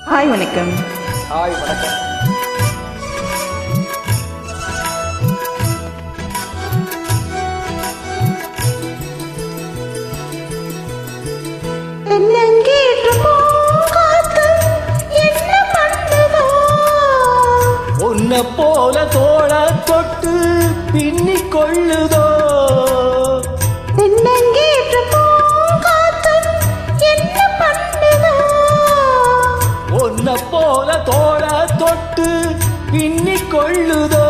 Hi வணக்கம். Hi வணக்கம். உன்னை போல தோள தொட்டு பின்னிக் கொள்ளுதோ உன்னை போல தோள தொட்டு பின்னிக் கொள்ளுதோ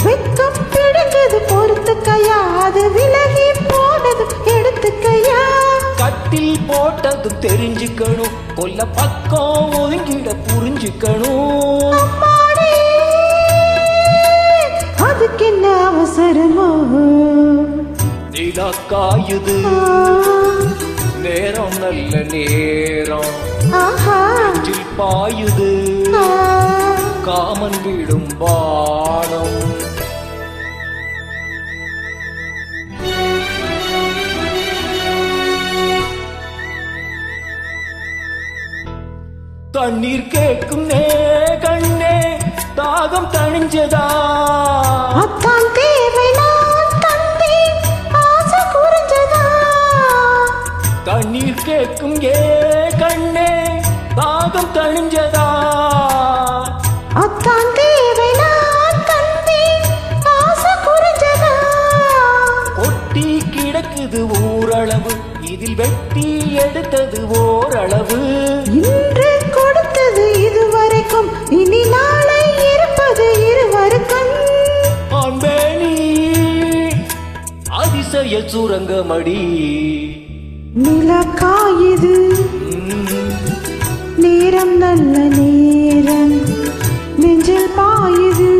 வெக்கம் பிடிச்சது பொறுத்துக்கையா, அது விலகி போனது எடுத்துக்கையா. கட்டில் போட்டதும் தெரிஞ்சுக்கணும், கொல்ல பக்கம் ஒதுங்கிட புரிஞ்சுக்கணும். அம்மாடி, அதுக்கு என்ன அவசரமோ? நிலா காயுது, நேரம் நல்ல நேரம், ஆஹா, நெஞ்சில் பாயுது காமன் விடும் பானம். தண்ணீர் கேட்கும் கண்ணே, தாகம் தணிஞ்சதா? அத்தான் தேவை நான் தந்தேன், ஆசை குறிஞ்சதா? தண்ணீர் கேட்கும் கண்ணே, தாகம் தணிஞ்சதா? அத்தான் தேவை நான் தந்தேன், ஆசை குறிஞ்சதா? ஒட்டி கிடக்குது ஊரளவு, இதில் வெட்டி எடுத்தது ஓரளவு. இன்று கொடுத்தது இதுவரைக்கும், இனி நாளை இருப்பது இருவருக்கும். ஆண்மேனி அதிசய சுரங்கமடி. நிலக்காயுது, நேரம் நல்ல நேரம், நெஞ்சில் பாயுது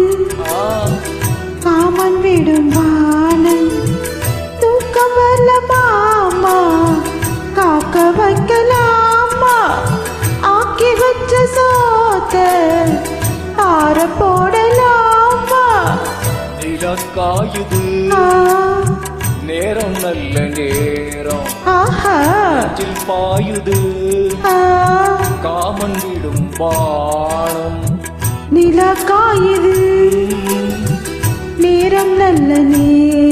காமன் விடும் வானம். தூக்கம் வரல மாமா, காக்க வைக்கலாமா? ஆக்கி வச்ச சோத்த ஆற போடலாமா? நிலக்காயுது, நேரம் நல்ல நேரம், ஆஹா, நெஞ்சில் பாயுது காமன் விடும் பானம். நிலக்காயுது, நேரம் நல்ல நேரம்.